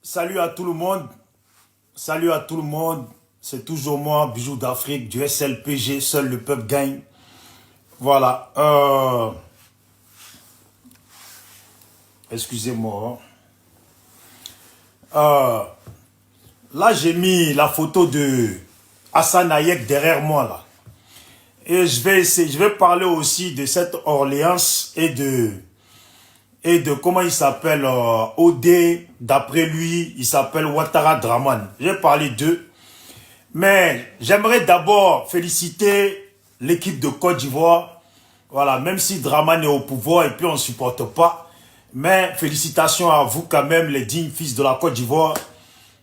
Salut à tout le monde. Salut à tout le monde. C'est toujours moi, Bijou d'Afrique, du SLPG, seul le peuple gagne. Voilà. Excusez-moi. Là, j'ai mis la photo de Hassan Hayek derrière moi, là. Et je vais parler aussi de cette Orléans et de comment il s'appelle, Odé, d'après lui, il s'appelle Ouattara Draman. J'ai parlé d'eux. Mais j'aimerais d'abord féliciter l'équipe de Côte d'Ivoire. Voilà, même si Draman est au pouvoir et puis on ne supporte pas. Mais félicitations à vous quand même, les dignes fils de la Côte d'Ivoire.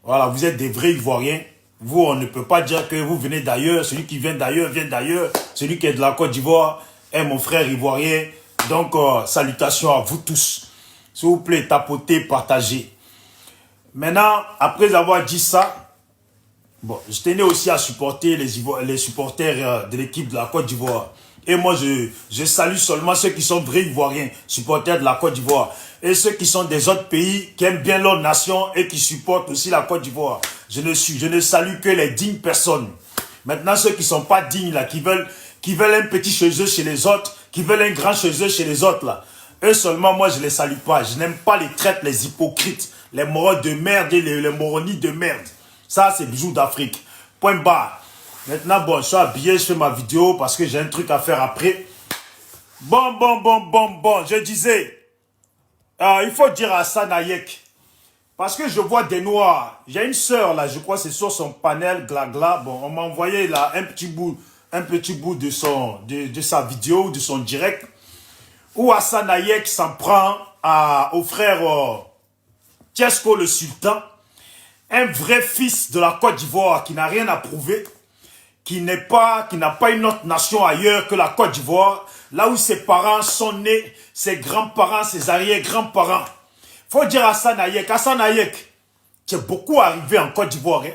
Voilà, vous êtes des vrais Ivoiriens. Vous, on ne peut pas dire que vous venez d'ailleurs. Celui qui vient d'ailleurs, vient d'ailleurs. Celui qui est de la Côte d'Ivoire est mon frère ivoirien. Donc, salutations à vous tous. S'il vous plaît, tapotez, partagez. Maintenant, après avoir dit ça, bon, je tenais aussi à supporter les supporters de l'équipe de la Côte d'Ivoire. Et moi, je salue seulement ceux qui sont vrais Ivoiriens, supporters de la Côte d'Ivoire. Et ceux qui sont des autres pays, qui aiment bien leur nation et qui supportent aussi la Côte d'Ivoire. Je ne salue que les dignes personnes. Maintenant, ceux qui ne sont pas dignes, là, qui veulent un petit chez eux chez les autres, qui veulent un grand chez eux chez les autres, là. Eux seulement, moi, je ne les salue pas. Je n'aime pas les traites, les hypocrites, les morons de merde et les moronies de merde. Ça, c'est Bijou d'Afrique. Point barre. Maintenant, bon, je suis habillé, je fais ma vidéo parce que j'ai un truc à faire après. Bon. Je disais, il faut dire à Hassan Hayek. Parce que je vois des noirs. J'ai une sœur, là, je crois que c'est sur son panel, glagla. Bon, on m'a envoyé là un petit bout de sa vidéo, de son direct. Où Hassan Hayek s'en prend au frère Tiesko le Sultan. Un vrai fils de la Côte d'Ivoire qui n'a rien à prouver, qui n'a pas une autre nation ailleurs que la Côte d'Ivoire, là où ses parents sont nés, ses grands-parents, ses arrière-grands-parents. Faut dire à Hassan Hayek, tu es beaucoup arrivé en Côte d'Ivoire. Hein?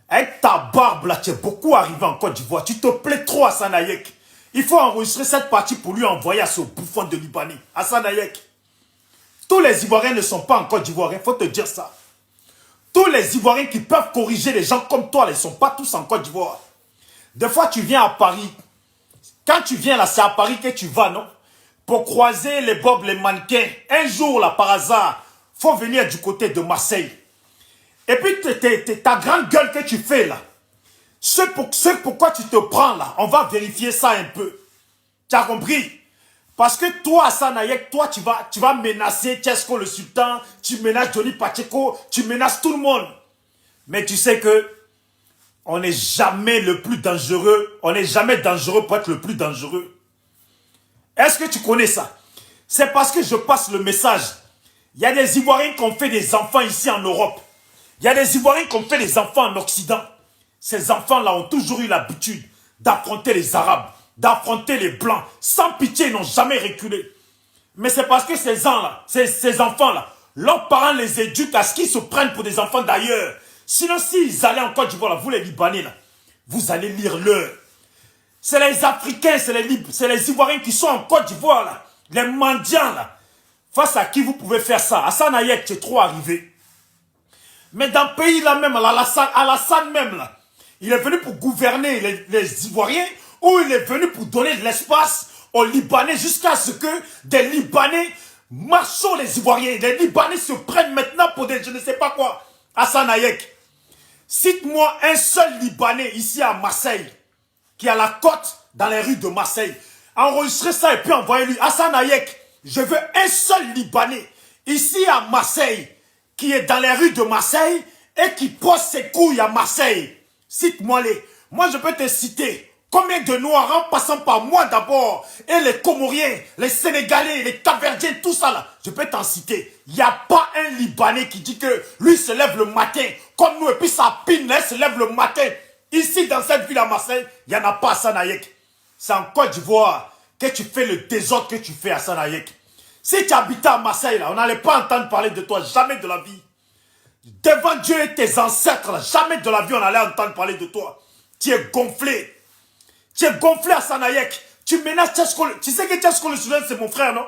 Avec ta barbe là, tu es beaucoup arrivé en Côte d'Ivoire. Tu te plais trop, Hassan Hayek. Il faut enregistrer cette partie pour lui envoyer à ce bouffon de Libanais. Hassan Hayek. Tous les Ivoiriens ne sont pas en Côte d'Ivoire, il faut te dire ça. Tous les Ivoiriens qui peuvent corriger les gens comme toi, ils ne sont pas tous en Côte d'Ivoire. Des fois, tu viens à Paris. Quand tu viens là, c'est à Paris que tu vas, non? Pour croiser les bobs, les mannequins. Un jour, là, par hasard, il faut venir du côté de Marseille. Et puis, ta grande gueule que tu fais, là. C'est pourquoi tu te prends, là. On va vérifier ça un peu. Tu as compris? Parce que toi, Hassan Hayek, toi, tu vas menacer Tiesko le Sultan, tu menaces Johnny Pacheco, tu menaces tout le monde. Mais tu sais que on n'est jamais le plus dangereux, on n'est jamais dangereux pour être le plus dangereux. Est-ce que tu connais ça? C'est parce que je passe le message. Il y a des Ivoiriens qui ont fait des enfants ici en Europe. Il y a des Ivoiriens qui ont fait des enfants en Occident. Ces enfants-là ont toujours eu l'habitude d'affronter les Arabes, d'affronter les Blancs. Sans pitié, ils n'ont jamais reculé. Mais c'est parce que ces enfants-là, leurs parents les éduquent à ce qu'ils se prennent pour des enfants d'ailleurs. Sinon, s'ils allaient en Côte d'Ivoire, vous les Libanais, là, vous allez lire l'heure. C'est les Africains, c'est les Ivoiriens qui sont en Côte d'Ivoire, là, les mendiants, là. Face à qui vous pouvez faire ça? Hassan Hayek, tu es trop arrivé. Mais dans le pays, là même, Alassane même, là, il est venu pour gouverner les Ivoiriens, ou il est venu pour donner de l'espace aux Libanais jusqu'à ce que des Libanais marchent sur les Ivoiriens. Les Libanais se prennent maintenant pour des je ne sais pas quoi. Hassan Hayek, cite-moi un seul Libanais ici à Marseille, qui a la côte dans les rues de Marseille. Enregistrez ça et puis envoyez-lui. Hassan Hayek, je veux un seul Libanais ici à Marseille, qui est dans les rues de Marseille et qui pose ses couilles à Marseille. Cite-moi les. Moi, je peux te citer combien de Noirs en passant par moi d'abord, et les Comoriens, les Sénégalais, les Capverdiens, tout ça là. Je peux t'en citer. Il n'y a pas un Libanais qui dit que lui se lève le matin, comme nous, et puis sa pine, là, se lève le matin. Ici, dans cette ville à Marseille, il n'y en a pas, Hassan Hayek. C'est en Côte d'Ivoire que tu fais le désordre que tu fais, Hassan Hayek. Si tu habitais à Marseille, là, on n'allait pas entendre parler de toi, jamais de la vie. Devant Dieu et tes ancêtres, là, jamais de la vie on allait entendre parler de toi. Tu es gonflé. Tu es gonflé, Hassan Hayek. Tu menaces Tiesko. Tu sais que Tiesko le Sultan, c'est mon frère, non?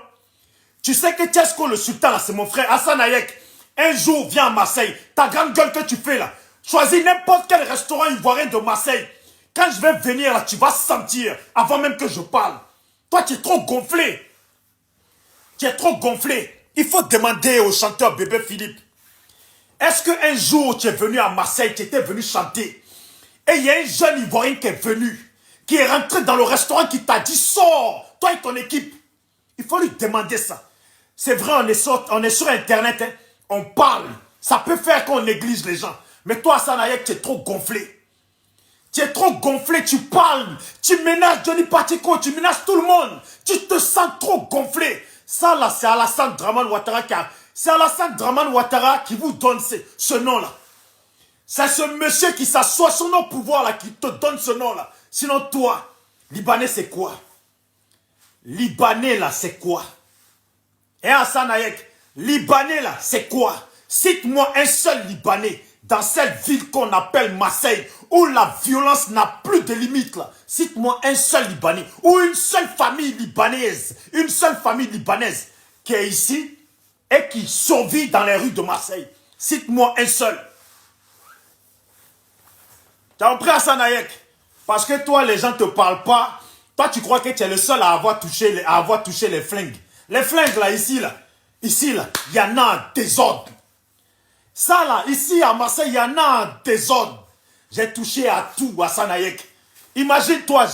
Tu sais que Tiesko le Sultan, c'est mon frère. Hassan Hayek, Un jour, viens à Marseille. Ta grande gueule que tu fais là. Choisis n'importe quel restaurant ivoirien de Marseille. Quand je vais venir là, tu vas sentir avant même que je parle. Toi, tu es trop gonflé. Tu es trop gonflé. Il faut demander au chanteur Bébé Philippe. Est-ce qu'un jour, tu es venu à Marseille, tu étais venu chanter, et il y a un jeune Ivoirien qui est venu, qui est rentré dans le restaurant, qui t'a dit, sors, toi et ton équipe. Il faut lui demander ça. C'est vrai, on est sur Internet, hein, on parle. Ça peut faire qu'on néglige les gens. Mais toi, Sanayek, tu es trop gonflé. Tu es trop gonflé, tu parles. Tu menaces Johnny Patiko, tu menaces tout le monde. Tu te sens trop gonflé. Ça, là, c'est Alassane Dramane Ouattara qui vous donne ce nom-là. C'est ce monsieur qui s'assoit sur nos pouvoirs là qui te donne ce nom-là. Sinon, toi, Libanais, c'est quoi? Libanais, là, c'est quoi? Et Hassan Hayek, Libanais, là, c'est quoi? Cite-moi un seul Libanais dans cette ville qu'on appelle Marseille, où la violence n'a plus de limite, là. Cite-moi un seul Libanais, ou une seule famille libanaise qui est ici et qui survit dans les rues de Marseille. Cite-moi un seul. Tu as compris, Hassan Hayek? Parce que toi, les gens ne te parlent pas. Toi, tu crois que tu es le seul à avoir touché les flingues. Les flingues, là, ici, là, il y en a un désordre. Ça, là, ici, à Marseille, il y en a un désordre. J'ai touché à tout, Hassan Hayek. Imagine-toi,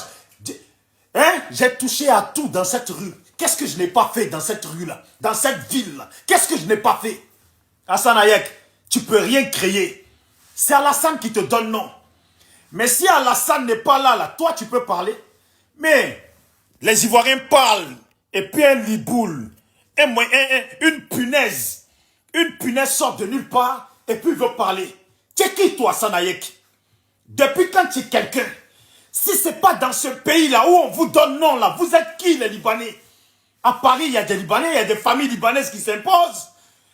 hein, j'ai touché à tout dans cette rue. Qu'est-ce que je n'ai pas fait dans cette rue-là, dans cette ville-là? Qu'est-ce que je n'ai pas fait? Hassan Hayek, tu ne peux rien créer. C'est Alassane qui te donne nom. Mais si Alassane n'est pas là, toi, tu peux parler. Mais les Ivoiriens parlent. Et puis un liboule, une punaise sort de nulle part et puis veut parler. Tu es qui, toi, Hassan Hayek? Depuis quand tu es quelqu'un? Si ce n'est pas dans ce pays-là où on vous donne nom, là, vous êtes qui, les Libanais? À Paris, il y a des Libanais, il y a des familles libanaises qui s'imposent.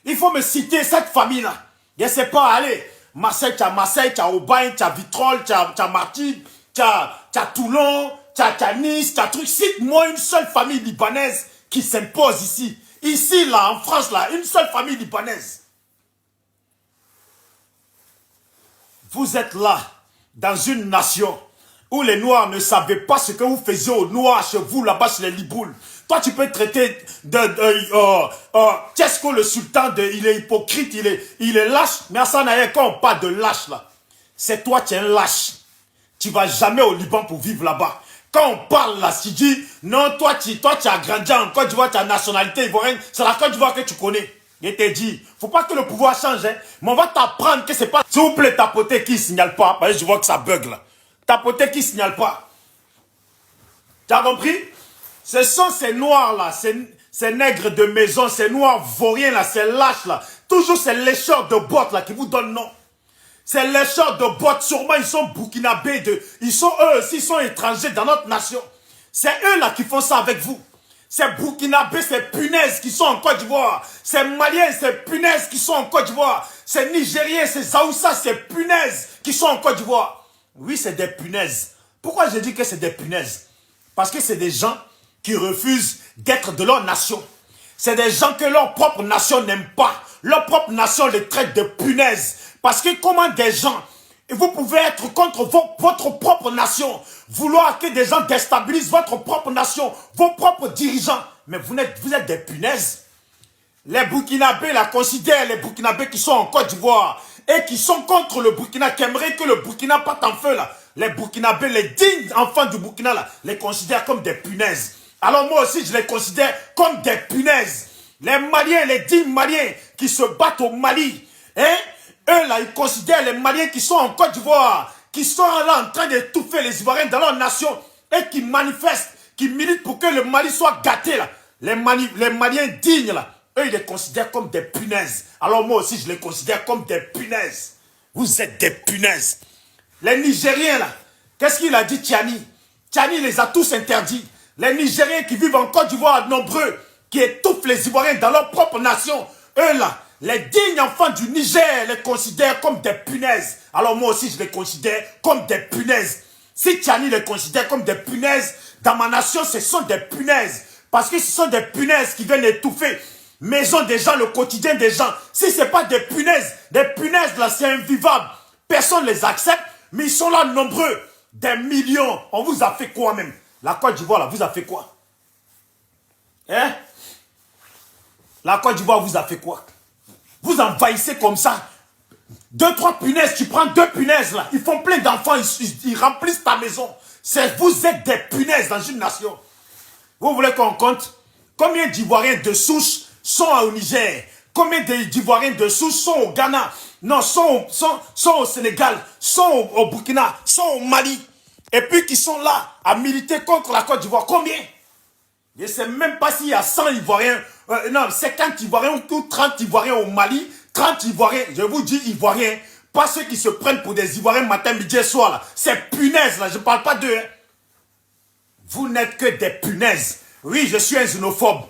Il faut me citer cette famille-là. Je ne sais pas, allez, Marseille, tu as Aubagne, tu as Vitrolles, tu as Martigues, tu as Toulon, tu as Nice, tu as truc. Cite-moi une seule famille libanaise qui s'impose ici. Ici, là, en France, là, une seule famille libanaise. Vous êtes là, dans une nation où les Noirs ne savaient pas ce que vous faisiez aux Noirs chez vous, là-bas, chez les Liboules. Toi, tu peux traiter Tchesco, le sultan, il est hypocrite, il est lâche. Mais Hassan Hayek, quand on parle de lâche, là, c'est toi, tu es un lâche. Tu ne vas jamais au Liban pour vivre là-bas. Quand on parle là, si tu dis, non, toi, tu as grandi en Côte d'Ivoire, tu as nationalité ivoirienne, c'est la Côte d'Ivoire que tu connais. Je te dis, faut pas que le pouvoir change, hein. Mais on va t'apprendre que c'est pas... S'il vous plaît, tapoter qui ne signale pas, parce que je vois que ça bug là. Tapoter qui ne signale pas. Tu as compris? Ce sont ces noirs là, ces nègres de maison, ces noirs vauriens là, ces lâches là. Toujours ces lécheurs de bottes là qui vous donnent nom. Ces lécheurs de bottes, sûrement ils sont burkinabés, ils sont eux aussi, ils sont étrangers dans notre nation. C'est eux là qui font ça avec vous. Ces burkinabés, ces punaises qui sont en Côte d'Ivoire. Ces maliens, ces punaises qui sont en Côte d'Ivoire. Ces nigériens, ces zaoussas, ces punaises qui sont en Côte d'Ivoire. Oui, c'est des punaises. Pourquoi je dis que c'est des punaises? Parce que c'est des gens qui refusent d'être de leur nation. C'est des gens que leur propre nation n'aime pas. Leur propre nation les traite de punaises. Parce que comment des gens, vous pouvez être contre votre propre nation, vouloir que des gens déstabilisent votre propre nation, vos propres dirigeants. Mais vous êtes des punaises. Les Burkinabés la considèrent, les Burkinabés qui sont en Côte d'Ivoire et qui sont contre le Burkina, qui aimeraient que le Burkina parte en feu là. Les Burkinabés, les dignes enfants du Burkina là, les considèrent comme des punaises. Alors moi aussi, je les considère comme des punaises. Les Maliens, les dignes Maliens qui se battent au Mali, hein? Eux là, ils considèrent les Maliens qui sont en Côte d'Ivoire, qui sont là en train d'étouffer les Ivoiriens dans leur nation et qui manifestent, qui militent pour que le Mali soit gâté là. Les Maliens dignes là, eux ils les considèrent comme des punaises. Alors moi aussi, je les considère comme des punaises. Vous êtes des punaises. Les Nigériens là, qu'est-ce qu'il a dit Tiani? Tiani les a tous interdits. Les Nigériens qui vivent en Côte d'Ivoire, nombreux, qui étouffent les Ivoiriens dans leur propre nation, eux là, les dignes enfants du Niger les considèrent comme des punaises. Alors moi aussi, je les considère comme des punaises. Si Tiani les considère comme des punaises, dans ma nation, ce sont des punaises. Parce que ce sont des punaises qui viennent étouffer maison des gens, le quotidien des gens. Si ce n'est pas des punaises là, c'est invivable. Personne ne les accepte, mais ils sont là nombreux. Des millions. On vous a fait quoi même? La Côte d'Ivoire, là, vous a fait quoi? Hein? La Côte d'Ivoire vous a fait quoi? Vous envahissez comme ça. 2-3 punaises, tu prends 2 punaises là. Ils font plein d'enfants, ils remplissent ta maison. Vous êtes des punaises dans une nation. Vous voulez qu'on compte? Combien d'Ivoiriens de souche sont au Niger? Combien d'Ivoiriens de souche sont au Ghana? Non, sont au Sénégal, sont au Burkina, sont au Mali. Et puis qui sont là à militer contre la Côte d'Ivoire. Combien? Je ne sais même pas s'il y a 100 Ivoiriens, non, 50 Ivoiriens ou 30 Ivoiriens au Mali, 30 Ivoiriens, je vous dis Ivoiriens, pas ceux qui se prennent pour des Ivoiriens matin, midi et soir là. Ces punaises là, je ne parle pas d'eux. Hein. Vous n'êtes que des punaises. Oui, je suis un xénophobe.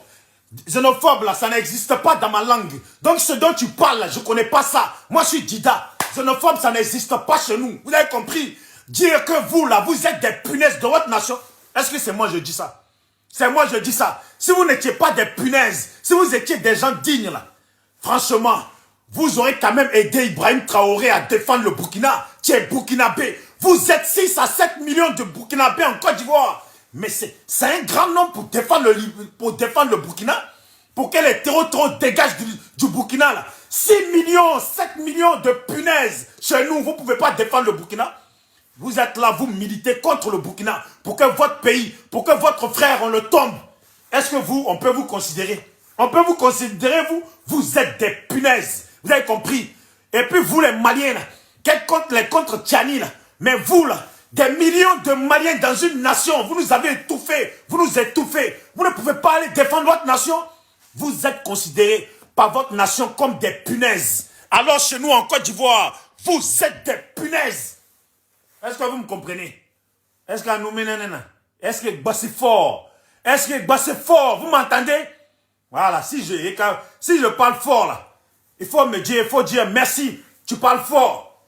Xénophobe là, ça n'existe pas dans ma langue. Donc ce dont tu parles là, je ne connais pas ça. Moi je suis Dida. Xénophobe, ça n'existe pas chez nous. Vous avez compris? Dire que vous là, vous êtes des punaises de votre nation. Est-ce que c'est moi je dis ça? C'est moi je dis ça. Si vous n'étiez pas des punaises, si vous étiez des gens dignes là, franchement, vous aurez quand même aidé Ibrahim Traoré à défendre le Burkina, qui est burkinabé. Vous êtes 6 à 7 millions de burkinabés en Côte d'Ivoire. Mais c'est un grand nombre pour défendre le Burkina. Pour que les terreaux dégagent du Burkina là. 6 millions, 7 millions de punaises chez nous, vous ne pouvez pas défendre le Burkina. Vous êtes là, vous militez contre le Burkina pour que votre pays, pour que votre frère, on le tombe. Est-ce que on peut vous considérer? On peut vous considérer, vous êtes des punaises. Vous avez compris? Et puis vous, les Maliens, là, contre Tchani, là, mais vous, là, des millions de Maliens dans une nation, vous nous avez étouffés, vous nous étouffez. Vous ne pouvez pas aller défendre votre nation. Vous êtes considérés par votre nation comme des punaises. Alors chez nous, en Côte d'Ivoire, vous êtes des punaises. Est-ce que vous me comprenez? Est-ce que nous menons? Est-ce que c'est fort? Est-ce que c'est fort? Vous m'entendez? Voilà, si je parle fort là, il faut dire merci, tu parles fort.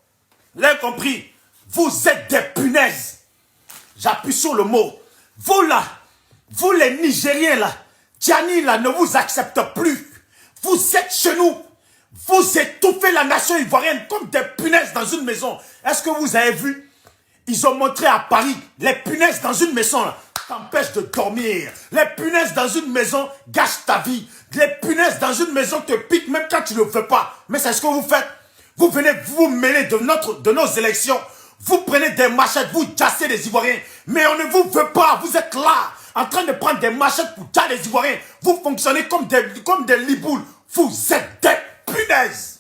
Vous avez compris? Vous êtes des punaises. J'appuie sur le mot. Vous là, vous les Nigériens là, Tchani là ne vous accepte plus. Vous êtes chez nous. Vous étouffez la nation ivoirienne comme des punaises dans une maison. Est-ce que vous avez vu? Ils ont montré à Paris, les punaises dans une maison t'empêchent de dormir. Les punaises dans une maison gâchent ta vie. Les punaises dans une maison te piquent même quand tu ne le veux pas. Mais c'est ce que vous faites. Vous venez vous mêler de nos élections. Vous prenez des machettes, vous chassez les Ivoiriens. Mais on ne vous veut pas. Vous êtes là, en train de prendre des machettes pour chasser les Ivoiriens. Vous fonctionnez comme des liboules. Vous êtes des punaises.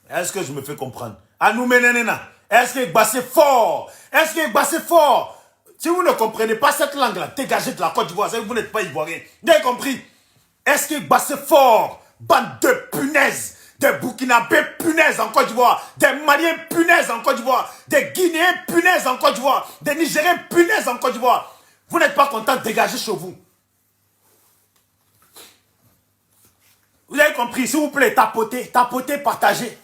Est-ce que je me fais comprendre? À nous menenena. Est-ce que c'est fort? Est-ce que c'est fort? Si vous ne comprenez pas cette langue-là, dégagez de la Côte d'Ivoire, vous n'êtes pas Ivoirien. Vous avez compris? Est-ce que c'est fort? Bande de punaises, des Burkinabés punaises en Côte d'Ivoire, des Maliens punaises en Côte d'Ivoire, des Guinéens punaises en Côte d'Ivoire, des Nigériens punaises en Côte d'Ivoire. Vous n'êtes pas content de dégager chez vous. Vous avez compris? S'il vous plaît, tapotez, partagez.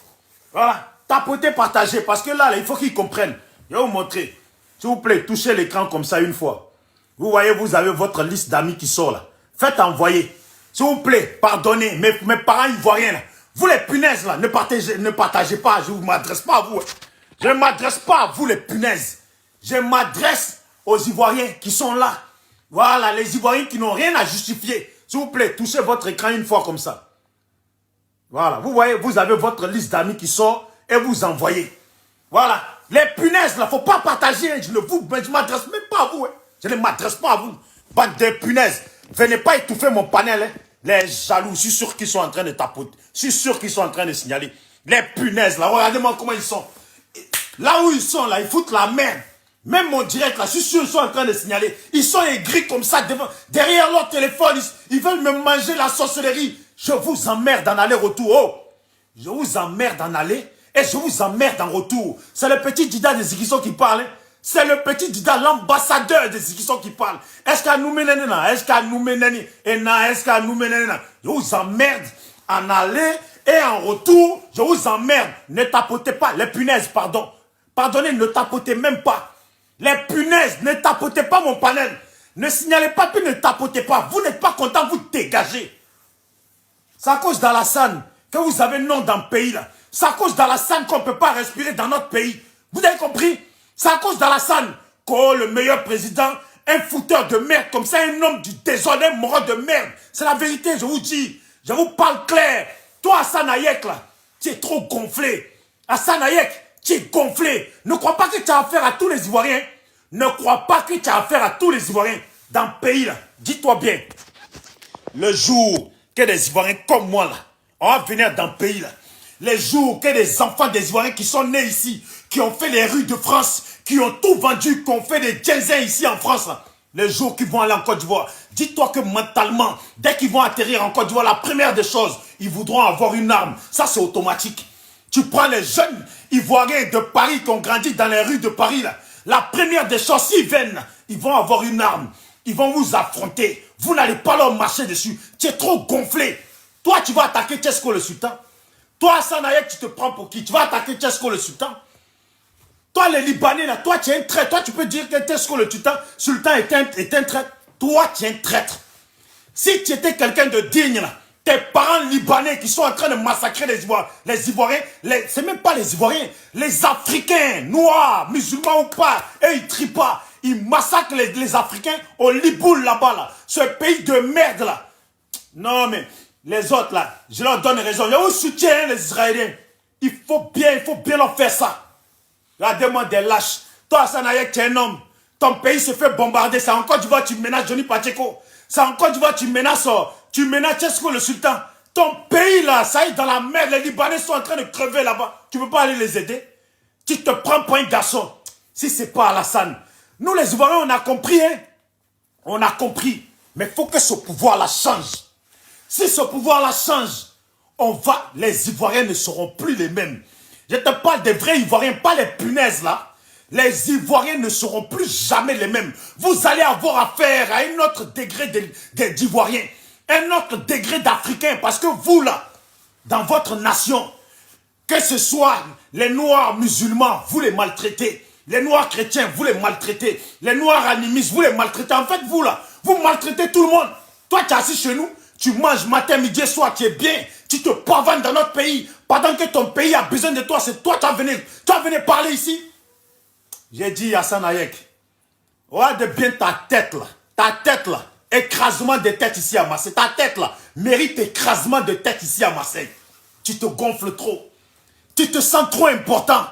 Voilà. Tapotez, partagez, parce que là, il faut qu'ils comprennent. Je vais vous montrer. S'il vous plaît, touchez l'écran comme ça une fois. Vous voyez, vous avez votre liste d'amis qui sort là. Faites envoyer. S'il vous plaît, pardonnez, mes parents ivoiriens là. Vous les punaises là, ne partagez pas, je ne m'adresse pas à vous. Je ne m'adresse pas à vous les punaises. Je m'adresse aux Ivoiriens qui sont là. Voilà, les Ivoiriens qui n'ont rien à justifier. S'il vous plaît, touchez votre écran une fois comme ça. Voilà, vous voyez, vous avez votre liste d'amis qui sort. Et vous envoyez. Voilà. Les punaises, là, il ne faut pas partager. Je ne m'adresse même pas à vous. Hein. Je ne m'adresse pas à vous. Bande de punaises. Venez pas étouffer mon panel. Hein. Les jaloux, je suis sûr qu'ils sont en train de tapoter. Je suis sûr qu'ils sont en train de signaler. Les punaises, là, regardez-moi comment ils sont. Là où ils sont, là, ils foutent la merde. Même mon direct, là, je suis sûr qu'ils sont en train de signaler. Ils sont aigris comme ça derrière leur téléphone. Ils veulent me manger la sorcellerie. Je vous emmerde en aller-retour. Oh. Je vous emmerde en aller. Et je vous emmerde en retour. C'est le petit Dida des Ziguisson qui parle. Hein? C'est le petit Dida, l'ambassadeur des Ziguisson qui parle. Est-ce qu'à nous menena? Est-ce qu'à nous menena? Est-ce qu'à nous menena? Je vous emmerde en aller et en retour. Je vous emmerde. Ne tapotez pas. Les punaises, pardon. Pardonnez, ne tapotez même pas. Les punaises, ne tapotez pas mon panel. Ne signalez pas, puis ne tapotez pas. Vous n'êtes pas content, vous dégagez. C'est à cause d'Alassane que vous avez nom dans le pays là. C'est à cause d'Alassane qu'on ne peut pas respirer dans notre pays. Vous avez compris? C'est à cause d'Alassane que le meilleur président, un fouteur de merde comme ça, un homme du désordre, un moron de merde. C'est la vérité, je vous dis. Je vous parle clair. Toi, Hassan Hayek, là, tu es trop gonflé. Hassan Hayek, tu es gonflé. Ne crois pas que tu as affaire à tous les Ivoiriens. Ne crois pas que tu as affaire à tous les Ivoiriens dans le pays, là. Dis-toi bien. Le jour que des Ivoiriens comme moi, là, on va venir dans le pays, là. Les jours que des enfants des Ivoiriens qui sont nés ici, qui ont fait les rues de France, qui ont tout vendu, qui ont fait des dizains ici en France, là. Les jours qu'ils vont aller en Côte d'Ivoire, dis-toi que mentalement, dès qu'ils vont atterrir en Côte d'Ivoire, la première des choses, ils voudront avoir une arme. Ça, c'est automatique. Tu prends les jeunes Ivoiriens de Paris qui ont grandi dans les rues de Paris, là. La première des choses, s'ils viennent, ils vont avoir une arme. Ils vont vous affronter. Vous n'allez pas leur marcher dessus. Tu es trop gonflé. Toi, tu vas attaquer Tchesko le Sultan. Toi, Hassan Hayek, tu te prends pour qui? Tu vas attaquer Tchesko le Sultan. Toi, les Libanais, là, toi, tu es un traître. Toi, tu peux dire que Tchesko le Sultan est un traître. Toi, tu es un traître. Si tu étais quelqu'un de digne, là, tes parents libanais qui sont en train de massacrer les Ivoiriens, c'est même pas les Ivoiriens, les Africains, noirs, musulmans ou pas, eux, ils trient pas. Ils massacrent les Africains au Liboul là-bas, là. Ce pays de merde, là. Non, mais les autres, là, je leur donne raison. Je vous soutiens, les Israéliens. Il faut bien leur faire ça. Regardez-moi des lâches. Toi, Hassan Hayek, tu es un homme. Ton pays se fait bombarder. C'est en Côte d'Ivoire, tu menaces Johnny Pacheco. C'est en Côte d'Ivoire, tu menaces Tchesko le Sultan. Ton pays, là, ça y est dans la merde. Les Libanais sont en train de crever là-bas. Tu ne peux pas aller les aider. Tu te prends pour un garçon. Si ce n'est pas Alassane. Nous, les Ivoiriens, on a compris, hein. On a compris. Mais il faut que ce pouvoir-là change. Si ce pouvoir-là change, les Ivoiriens ne seront plus les mêmes. Je te parle des vrais Ivoiriens, pas les punaises, là. Les Ivoiriens ne seront plus jamais les mêmes. Vous allez avoir affaire à un autre degré d'Ivoiriens. Un autre degré d'Africains. Parce que vous, là, dans votre nation, que ce soit les Noirs musulmans, vous les maltraitez. Les Noirs chrétiens, vous les maltraitez. Les Noirs animistes, vous les maltraitez. En fait, vous, là, vous maltraitez tout le monde. Toi, tu es assis chez nous, tu manges matin, midi et soir, tu es bien. Tu te pavanes dans notre pays. Pendant que ton pays a besoin de toi, c'est toi qui vas venir parler ici. J'ai dit Hassan Hayek, regarde bien ta tête là. Ta tête là. Écrasement de tête ici à Marseille. Ta tête là mérite écrasement de tête ici à Marseille. Tu te gonfles trop. Tu te sens trop important.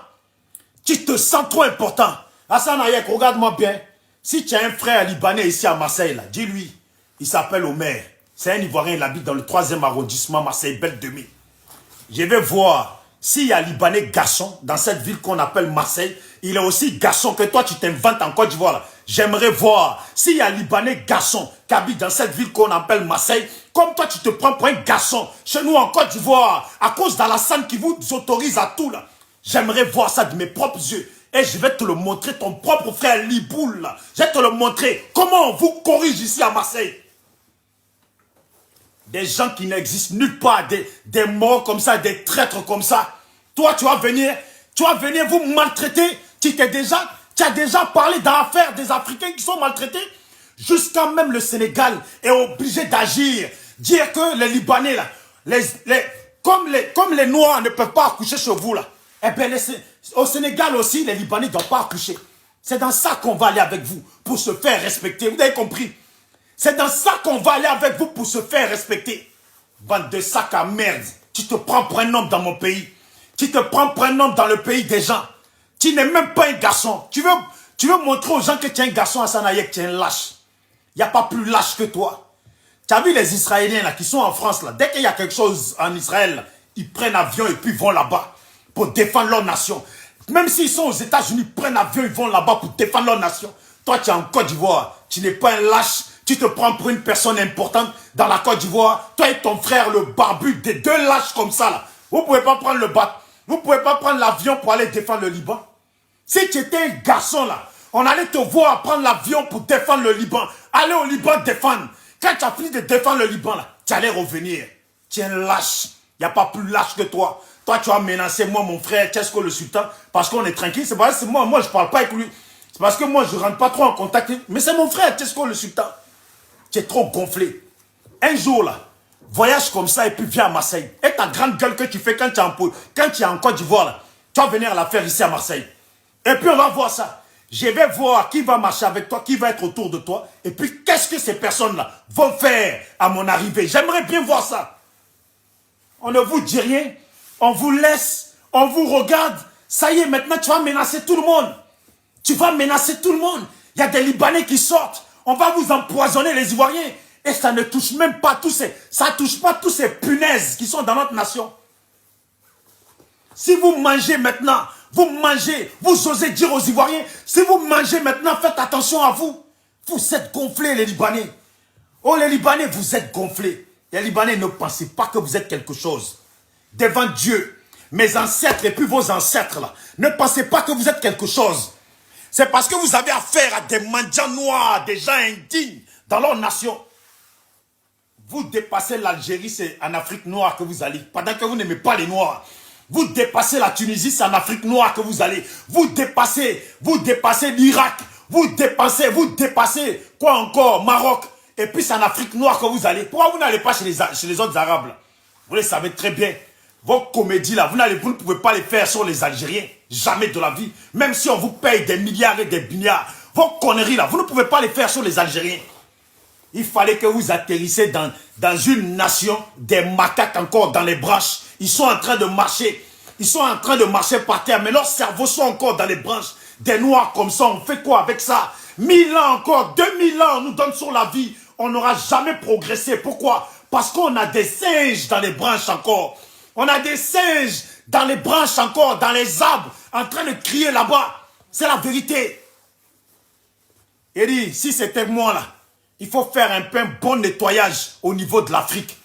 Tu te sens trop important. Hassan Hayek, regarde-moi bien. Si tu as un frère libanais ici à Marseille, là, dis-lui, il s'appelle Omer. C'est un Ivoirien, il habite dans le 3e arrondissement, Marseille, Belle Demi. Je vais voir s'il y a un Libanais garçon dans cette ville qu'on appelle Marseille. Il est aussi garçon que toi, tu t'inventes en Côte d'Ivoire. J'aimerais voir s'il y a un Libanais garçon qui habite dans cette ville qu'on appelle Marseille. Comme toi, tu te prends pour un garçon chez nous en Côte d'Ivoire à cause d'Alassane qui vous autorise à tout là. J'aimerais voir ça de mes propres yeux. Et je vais te le montrer, ton propre frère Liboul là. Je vais te le montrer comment on vous corrige ici à Marseille. Des gens qui n'existent nulle part, des morts comme ça, des traîtres comme ça. Toi, tu vas venir vous maltraiter. Tu as déjà parlé d'affaires des Africains qui sont maltraités. Jusqu'à même le Sénégal est obligé d'agir. Dire que les Libanais, là, comme les Noirs ne peuvent pas accoucher chez vous, là. Eh bien, au Sénégal aussi, les Libanais ne doivent pas accoucher. C'est dans ça qu'on va aller avec vous, pour se faire respecter. Vous avez compris? C'est dans ça qu'on va aller avec vous pour se faire respecter. Bande de sacs à merde. Tu te prends pour un homme dans mon pays. Tu te prends pour un homme dans le pays des gens. Tu n'es même pas un garçon. Tu veux montrer aux gens que tu es un garçon, Hassan Hayek, tu es un lâche. Il n'y a pas plus lâche que toi. Tu as vu les Israéliens là, qui sont en France, là, dès qu'il y a quelque chose en Israël, là, ils prennent avion et puis vont là-bas pour défendre leur nation. Même s'ils sont aux États-Unis, ils prennent avion, ils vont là-bas pour défendre leur nation. Toi, tu es en Côte d'Ivoire. Tu n'es pas un lâche. Tu te prends pour une personne importante dans la Côte d'Ivoire. Toi et ton frère, le barbu, des deux lâches comme ça, là. Vous ne pouvez pas prendre le bateau. Vous ne pouvez pas prendre l'avion pour aller défendre le Liban. Si tu étais un garçon, là, on allait te voir prendre l'avion pour défendre le Liban. Aller au Liban défendre. Quand tu as fini de défendre le Liban, là, tu allais revenir. Tu es un lâche. Il n'y a pas plus lâche que toi. Toi, tu as menacé moi, mon frère, Tchesko le Sultan, parce qu'on est tranquille. C'est parce que moi, je ne parle pas avec lui. C'est parce que moi, je ne rentre pas trop en contact. Mais c'est mon frère, Tchesko le Sultan. Tu es trop gonflé. Un jour, là, voyage comme ça et puis viens à Marseille. Et ta grande gueule que tu fais quand tu es en Côte d'Ivoire, là, tu vas venir la faire ici à Marseille. Et puis on va voir ça. Je vais voir qui va marcher avec toi, qui va être autour de toi. Et puis qu'est-ce que ces personnes-là vont faire à mon arrivée. J'aimerais bien voir ça. On ne vous dit rien. On vous laisse. On vous regarde. Ça y est, maintenant tu vas menacer tout le monde. Tu vas menacer tout le monde. Il y a des Libanais qui sortent. On va vous empoisonner les Ivoiriens. Et ça ne touche même pas ça touche pas tous ces punaises qui sont dans notre nation. Si vous mangez maintenant, vous mangez, vous osez dire aux Ivoiriens, si vous mangez maintenant, faites attention à vous. Vous êtes gonflés les Libanais. Oh les Libanais, vous êtes gonflés. Les Libanais, ne pensez pas que vous êtes quelque chose. Devant Dieu, mes ancêtres et puis vos ancêtres là, ne pensez pas que vous êtes quelque chose. C'est parce que vous avez affaire à des mendiants noirs, des gens indignes dans leur nation. Vous dépassez l'Algérie, c'est en Afrique noire que vous allez. Pendant que vous n'aimez pas les Noirs. Vous dépassez la Tunisie, c'est en Afrique noire que vous allez. Vous dépassez l'Irak. Vous dépassez, quoi encore, Maroc. Et puis c'est en Afrique noire que vous allez. Pourquoi vous n'allez pas chez les autres Arabes là? Vous le savez très bien. Vos comédies là, vous ne pouvez pas les faire sur les Algériens. Jamais de la vie. Même si on vous paye des milliards et des milliards. Vos conneries là, vous ne pouvez pas les faire sur les Algériens. Il fallait que vous atterrissiez dans une nation des macaques encore dans les branches. Ils sont en train de marcher. Ils sont en train de marcher par terre. Mais leurs cerveaux sont encore dans les branches. Des noirs comme ça, on fait quoi avec ça? 1000 ans encore, 2000 ans, on nous donne sur la vie. On n'aura jamais progressé. Pourquoi? Parce qu'on a des singes dans les branches encore. On a des singes dans les branches encore, dans les arbres, en train de crier là-bas. C'est la vérité. Il dit, si c'était moi là, il faut faire un bon nettoyage au niveau de l'Afrique.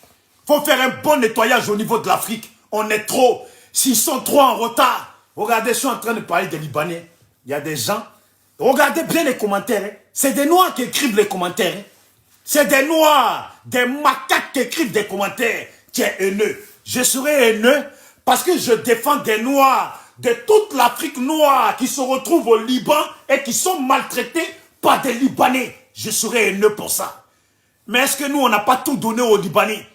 Il faut faire un bon nettoyage au niveau de l'Afrique. On est trop. S'ils sont trop en retard. Regardez, je suis en train de parler des Libanais. Il y a des gens. Regardez bien les commentaires. Hein. C'est des Noirs qui écrivent les commentaires. Hein. C'est des Noirs, des macaques qui écrivent des commentaires. Tu es haineux. Je serai haineux parce que je défends des Noirs de toute l'Afrique noire qui se retrouvent au Liban et qui sont maltraités par des Libanais. Je serais haineux pour ça. Mais est-ce que nous, on n'a pas tout donné aux Libanais?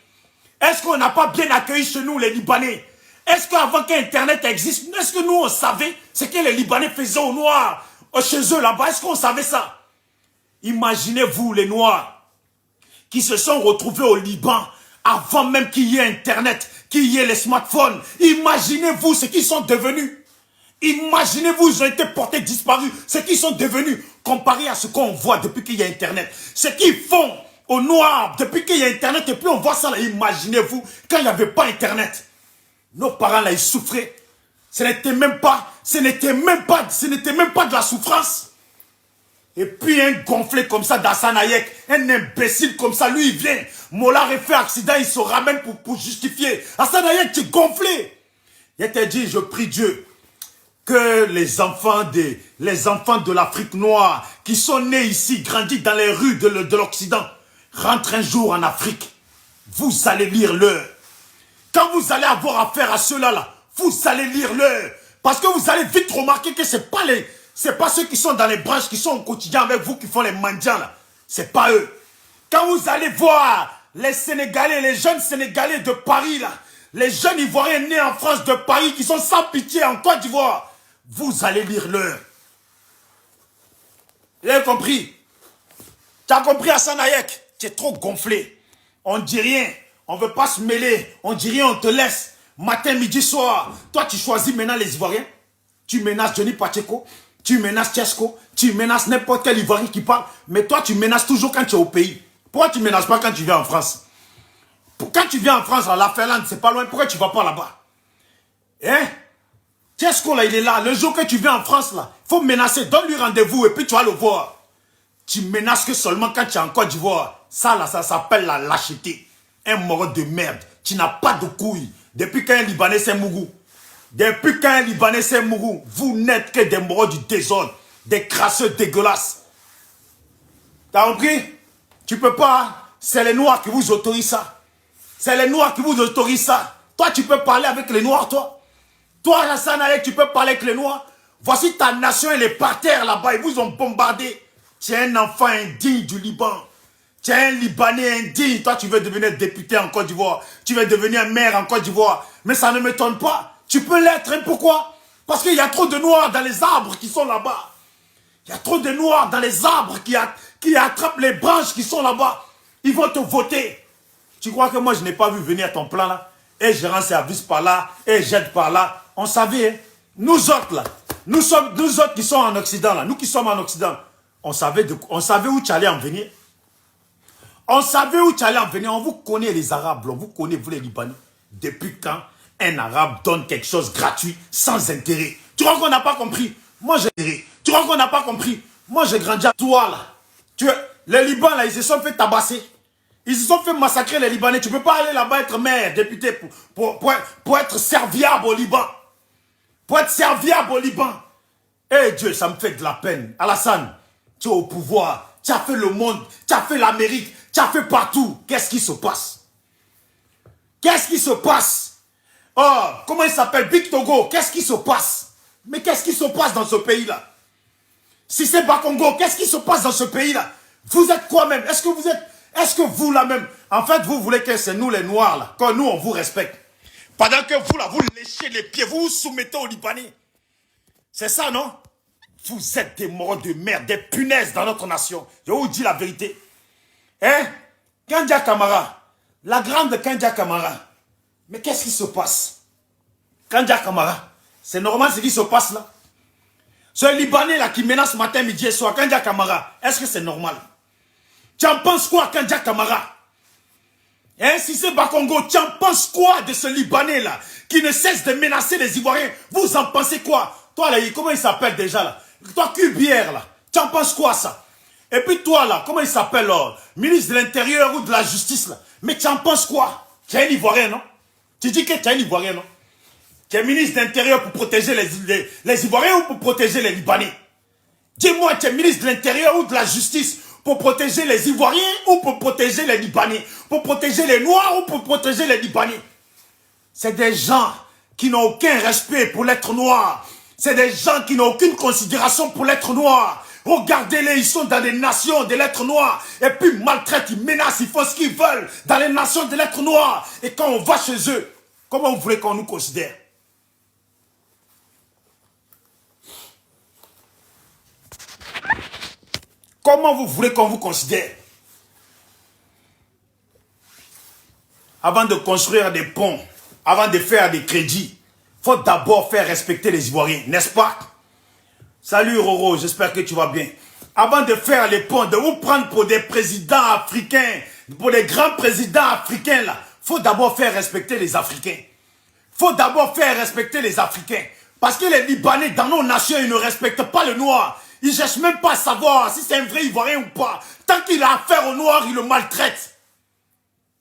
Est-ce qu'on n'a pas bien accueilli chez nous les Libanais? Est-ce qu'avant qu'Internet existe, est-ce que nous, on savait ce que les Libanais faisaient aux Noirs chez eux là-bas? Est-ce qu'on savait ça? Imaginez-vous les Noirs qui se sont retrouvés au Liban avant même qu'il y ait Internet, qu'il y ait les smartphones. Imaginez-vous ce qu'ils sont devenus. Imaginez-vous, ils ont été portés disparus. Ce qu'ils sont devenus, comparé à ce qu'on voit depuis qu'il y a Internet. Ce qu'ils font aux Noirs depuis qu'il y a Internet, et puis on voit ça là. Imaginez-vous, quand il n'y avait pas Internet. Nos parents là, ils souffraient. Ce n'était même pas de la souffrance. Et puis un gonflé comme ça d'Hassane Hayek, un imbécile comme ça, lui il vient. Mollard fait accident, il se ramène pour justifier. Hassane Hayek, tu es gonflé. Il t'a dit, je prie Dieu que les enfants de l'Afrique noire qui sont nés ici, grandis dans les rues de l'Occident, rentrent un jour en Afrique. Vous allez lire l'heure. Quand vous allez avoir affaire à ceux-là, là, vous allez lire l'heure. Parce que vous allez vite remarquer que c'est pas ceux qui sont dans les branches, qui sont au quotidien avec vous, qui font les mendiants, là. C'est pas eux. Quand vous allez voir les Sénégalais, les jeunes Sénégalais de Paris, là, les jeunes Ivoiriens nés en France de Paris, qui sont sans pitié en Côte d'Ivoire, vous allez lire l'heure. Vous avez compris? Tu as compris, Hassane Hayek? Tu es trop gonflé. On ne dit rien. On ne veut pas se mêler. On ne dit rien, on te laisse. Matin, midi, soir. Toi, tu choisis maintenant les Ivoiriens. Tu menaces Johnny Pacheco. Tu menaces Tchesco. Tu menaces n'importe quel Ivoirien qui parle. Mais toi, tu menaces toujours quand tu es au pays. Pourquoi tu ne menaces pas quand tu viens en France? Quand tu viens en France, à La Finlande, c'est pas loin. Pourquoi tu ne vas pas là-bas? Hein? Tchesco, là, il est là. Le jour que tu viens en France, là, il faut menacer. Donne-lui rendez-vous et puis tu vas le voir. Tu menaces que seulement quand tu es en Côte d'Ivoire. Ça, là, ça s'appelle la lâcheté. Un mort de merde. Tu n'as pas de couilles. Depuis qu'un Libanais s'est mourou. Depuis qu'un Libanais s'est mourou, vous n'êtes que des morts du désordre. Des crasseux dégueulasses. T'as compris? Tu peux pas. C'est les Noirs qui vous autorisent ça. C'est les Noirs qui vous autorisent ça. Toi, tu peux parler avec les Noirs, toi. Toi, Hassane Hayek, tu peux parler avec les Noirs. Voici ta nation, elle est par terre là-bas. Ils vous ont bombardé. Tu es un enfant indigne du Liban. Tu es un Libanais indigne. Toi, tu veux devenir député en Côte d'Ivoire. Tu veux devenir maire en Côte d'Ivoire. Mais ça ne m'étonne pas. Tu peux l'être. Hein, pourquoi? Parce qu'il y a trop de noirs dans les arbres qui sont là-bas. Il y a trop de noirs dans les arbres qui attrapent les branches qui sont là-bas. Ils vont te voter. Tu crois que moi, je n'ai pas vu venir ton plan là? Et je rends service par là, et j'aide par là. On savait, hein? Nous autres là, nous autres qui sommes en Occident là, nous qui sommes en Occident, on savait où tu allais en venir. On savait où tu allais en venir. On vous connaît les Arabes, on vous connaît vous les Libanais. Depuis quand un Arabe donne quelque chose gratuit, sans intérêt? Tu crois qu'on n'a pas compris? Moi j'ai... Tu crois qu'on n'a pas compris? Moi j'ai grandi à toi là. Les Libanais là, ils se sont fait tabasser. Ils se sont fait massacrer les Libanais. Tu ne peux pas aller là-bas être maire, député pour être serviable au Liban. Pour être serviable au Liban. Eh Dieu, ça me fait de la peine. Alassane, tu es au pouvoir. Tu as fait le monde. Tu as fait l'Amérique. Tu as fait partout. Qu'est-ce qui se passe? Qu'est-ce qui se passe? Oh, comment il s'appelle? Big Togo. Qu'est-ce qui se passe? Mais qu'est-ce qui se passe dans ce pays-là? Si c'est Bakongo, qu'est-ce qui se passe dans ce pays-là? Vous êtes quoi même? Est-ce que vous là même, en fait vous voulez que c'est nous les noirs là, quand nous on vous respecte. Pendant que vous là, vous léchez les pieds, vous vous soumettez aux Libanais. C'est ça non? Vous êtes des morts de merde, des punaises dans notre nation. Je vous dis la vérité. Hein? Kandia Kamara, la grande Kandia Kamara. Mais qu'est-ce qui se passe? Kandia Kamara, c'est normal ce qui se passe là? Ce Libanais là qui menace matin, midi et soir, Kandia Kamara, est-ce que c'est normal? Tu en penses quoi, Kandia Kamara? Hein, si c'est Bakongo, tu en penses quoi de ce Libanais là qui ne cesse de menacer les Ivoiriens? Vous en pensez quoi? Toi là, comment il s'appelle déjà là? Toi, Cubière là, tu en penses quoi ça? Et puis toi là, comment il s'appelle ministre de l'Intérieur ou de la Justice là? Mais tu en penses quoi? Tu es un Ivoirien non? Tu dis que tu es un Ivoirien non? Tu es ministre de l'Intérieur pour protéger les Ivoiriens ou pour protéger les Libanais? Dis-moi, tu es ministre de l'Intérieur ou de la Justice pour protéger les Ivoiriens ou pour protéger les Libanais? Pour protéger les Noirs ou pour protéger les Libanais? C'est des gens qui n'ont aucun respect pour l'être noir. C'est des gens qui n'ont aucune considération pour l'être noir. Regardez-les, ils sont dans des nations de l'être noir. Et puis ils maltraitent, ils menacent, ils font ce qu'ils veulent dans les nations de l'être noir. Et quand on va chez eux, comment vous voulez qu'on nous considère? Comment vous voulez qu'on vous considère? Avant de construire des ponts, avant de faire des crédits, il faut d'abord faire respecter les Ivoiriens, n'est-ce pas? Salut Roro, j'espère que tu vas bien. Avant de faire les ponts, de vous prendre pour des présidents africains, pour des grands présidents africains, là, il faut d'abord faire respecter les Africains. Il faut d'abord faire respecter les Africains. Parce que les Libanais, dans nos nations, ils ne respectent pas le noir. Ils ne cherchent même pas à savoir si c'est un vrai Ivoirien ou pas. Tant qu'il a affaire au noir, ils le maltraitent.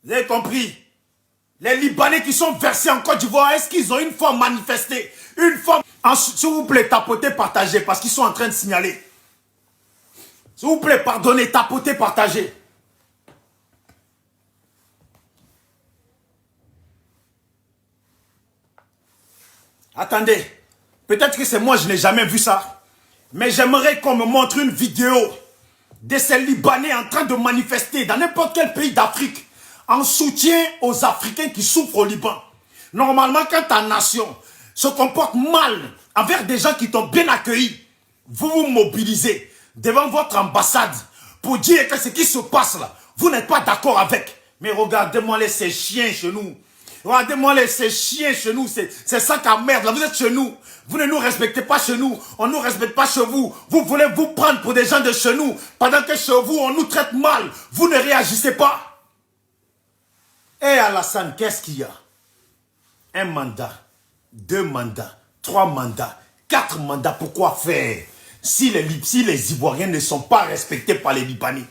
Vous avez compris? Les Libanais qui sont versés en Côte d'Ivoire, est-ce qu'ils ont une fois manifesté? Une fois... S'il vous plaît, tapotez, partagez, parce qu'ils sont en train de signaler. S'il vous plaît, pardonnez, tapotez, partagez. Attendez, peut-être que c'est moi, je n'ai jamais vu ça. Mais j'aimerais qu'on me montre une vidéo de ces Libanais en train de manifester dans n'importe quel pays d'Afrique en soutien aux Africains qui souffrent au Liban. Normalement, quand ta nation se comporte mal envers des gens qui t'ont bien accueilli, vous vous mobilisez devant votre ambassade pour dire que ce qui se passe là, vous n'êtes pas d'accord avec. Mais regardez-moi les ces chiens chez nous. Regardez-moi les ces chiens chez nous, c'est sac à merde là, vous êtes chez nous. Vous ne nous respectez pas chez nous, on ne nous respecte pas chez vous. Vous voulez vous prendre pour des gens de chez nous, pendant que chez vous on nous traite mal, vous ne réagissez pas. Eh Alassane, qu'est-ce qu'il y a? Un mandat, 2 mandats, 3 mandats, 4 mandats, pourquoi faire? Si les Ivoiriens ne sont pas respectés par les Libanais.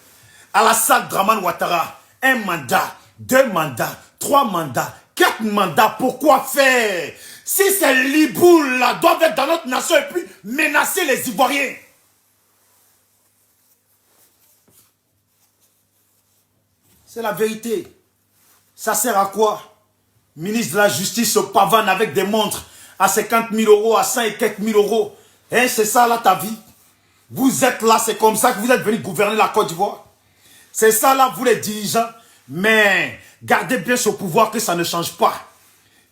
Alassane Draman Ouattara, 1 mandat, 2 mandats, 3 mandats, 4 mandats, pourquoi faire? Si ces Libouls-là doivent être dans notre nation et puis menacer les Ivoiriens. C'est la vérité. Ça sert à quoi? Ministre de la Justice se pavane avec des montres à 50 000 euros, à 100 et quelques mille euros. Hein, c'est ça là ta vie? Vous êtes là, c'est comme ça que vous êtes venu gouverner la Côte d'Ivoire. C'est ça là, vous les dirigeants. Mais gardez bien ce pouvoir que ça ne change pas.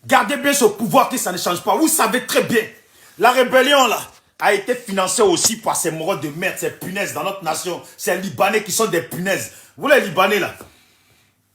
Gardez bien ce pouvoir que ça ne change pas. Vous savez très bien, la rébellion là a été financée aussi par ces morts de merde, ces punaises dans notre nation. Ces Libanais qui sont des punaises. Vous les Libanais là,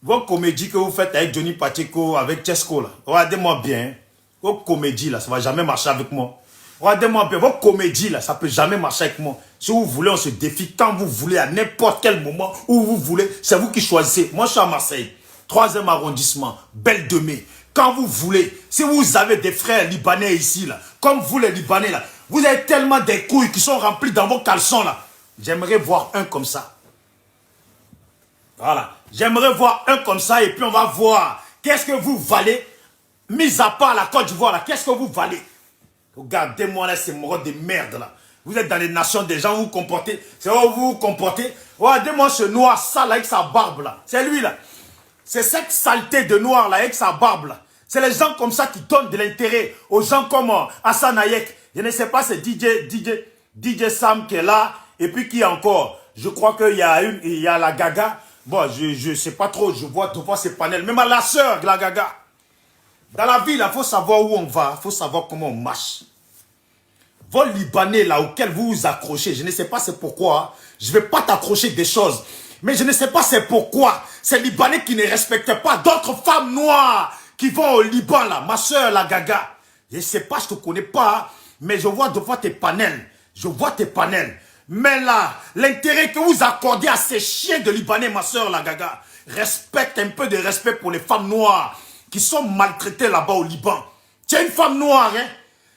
vos comédies que vous faites avec Johnny Pacheco, avec Chesco là, regardez-moi bien. Hein. Vos comédies là, ça va jamais marcher avec moi. Regardez-moi bien, vos comédies là, ça peut jamais marcher avec moi. Si vous voulez, on se défie quand vous voulez, à n'importe quel moment, où vous voulez. C'est vous qui choisissez. Moi, je suis à Marseille, 3e arrondissement, Belle de Mai. Quand vous voulez, si vous avez des frères libanais ici, là, comme vous les Libanais, là, vous avez tellement des couilles qui sont remplies dans vos caleçons, là. J'aimerais voir un comme ça. Voilà. J'aimerais voir un comme ça et puis on va voir qu'est-ce que vous valez, mis à part la Côte d'Ivoire, là, qu'est-ce que vous valez. Regardez-moi là, ces morts de merde, là. Vous êtes dans les nations des gens, vous vous comportez. C'est où vous vous comportez. Regardez-moi ce noir sale avec sa barbe, là. C'est lui, là. C'est cette saleté de noir là avec sa barbe là. C'est les gens comme ça qui donnent de l'intérêt aux gens comme Hassan Hayek. Je ne sais pas, c'est DJ Sam qui est là. Et puis qui encore? Je crois qu'il y a la Gaga. Bon, je ne sais pas trop, je vois devant ces panels. Même à la sœur de la Gaga. Dans la vie, il faut savoir où on va. Il faut savoir comment on marche. Vos Libanais là auxquels vous vous accrochez, je ne sais pas c'est pourquoi. Je ne vais pas t'accrocher des choses. Mais je ne sais pas c'est pourquoi ces Libanais qui ne respectent pas d'autres femmes noires qui vont au Liban là, ma soeur la Gaga. Je ne sais pas, je ne te connais pas, mais je vois devant tes panels. Je vois tes panels. Mais là, l'intérêt que vous accordez à ces chiens de Libanais, ma soeur la Gaga, respecte un peu de respect pour les femmes noires qui sont maltraitées là-bas au Liban. Tu es une femme noire, hein?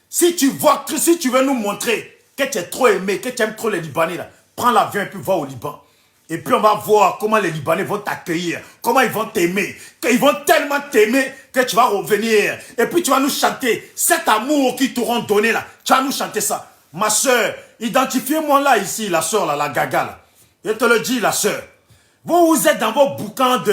Si tu veux nous montrer que tu es trop aimé, que tu aimes trop les Libanais là, prends l'avion et puis va au Liban. Et puis on va voir comment les Libanais vont t'accueillir, comment ils vont t'aimer. Ils vont tellement t'aimer que tu vas revenir. Et puis tu vas nous chanter cet amour qu'ils t'auront donné là. Tu vas nous chanter ça. Ma soeur, identifiez-moi là ici, la soeur là, la Gaga là. Je te le dis la soeur. Vous êtes dans vos bouquins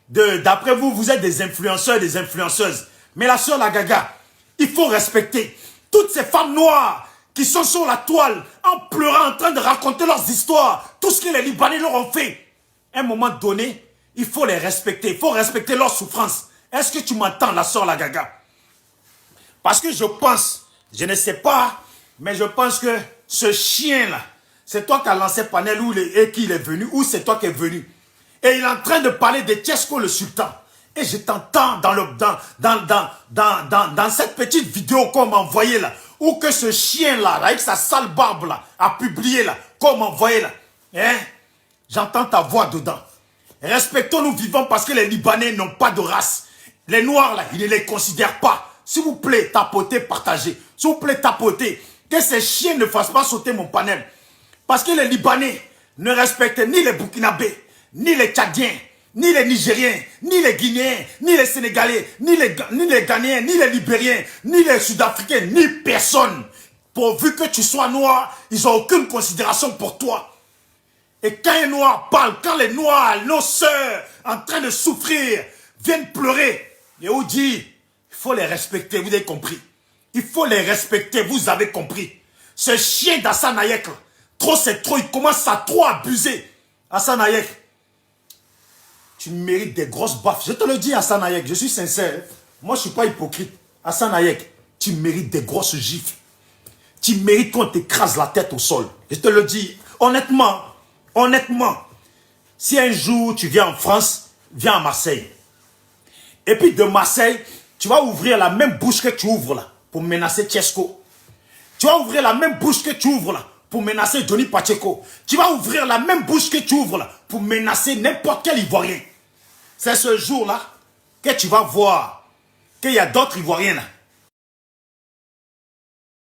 d'après vous, vous êtes des influenceurs, des influenceuses. Mais la soeur la Gaga, il faut respecter toutes ces femmes noires qui sont sur la toile, en pleurant, en train de raconter leurs histoires, tout ce que les Libanais leur ont fait. À un moment donné, il faut les respecter, il faut respecter leurs souffrances. Est-ce que tu m'entends, la soeur la Gaga? Parce que je pense, je ne sais pas, mais je pense que ce chien-là, c'est toi qui as lancé panel et qui est venu, ou c'est toi qui es venu. Et il est en train de parler de Chesco le sultan. Et je t'entends dans cette petite vidéo qu'on m'a envoyée là, ou que ce chien-là, avec sa sale barbe là, a publié là, qu'on m'a envoyé là. Hein? J'entends ta voix dedans. Respectons-nous vivants parce que les Libanais n'ont pas de race. Les Noirs là, ils ne les considèrent pas. S'il vous plaît, tapotez, partagez. S'il vous plaît, tapotez. Que ces chiens ne fassent pas sauter mon panel. Parce que les Libanais ne respectent ni les Burkinabés, ni les Tchadiens, ni les Nigériens, ni les Guinéens, ni les Sénégalais, ni les Ghanéens, ni les Libériens, ni les Sud-Africains, ni personne. Pourvu que tu sois noir, ils n'ont aucune considération pour toi. Et quand un noir parle, quand les noirs, nos sœurs, en train de souffrir, viennent pleurer, et on dit, il faut les respecter, vous avez compris. Il faut les respecter, vous avez compris. Ce chien d'Hassan Hayek, trop c'est trop, il commence à trop abuser. Hassan Hayek, tu mérites des grosses baffes. Je te le dis, Hassan Hayek, je suis sincère. Moi, je ne suis pas hypocrite. Hassan Hayek, tu mérites des grosses gifles. Tu mérites qu'on t'écrase la tête au sol. Je te le dis, honnêtement, honnêtement. Si un jour tu viens en France, viens à Marseille. Et puis de Marseille, tu vas ouvrir la même bouche que tu ouvres là, pour menacer Chesco. Tu vas ouvrir la même bouche que tu ouvres là, pour menacer Johnny Pacheco. Tu vas ouvrir la même bouche que tu ouvres là, pour menacer n'importe quel Ivoirien. C'est ce jour-là que tu vas voir qu'il y a d'autres Ivoiriens là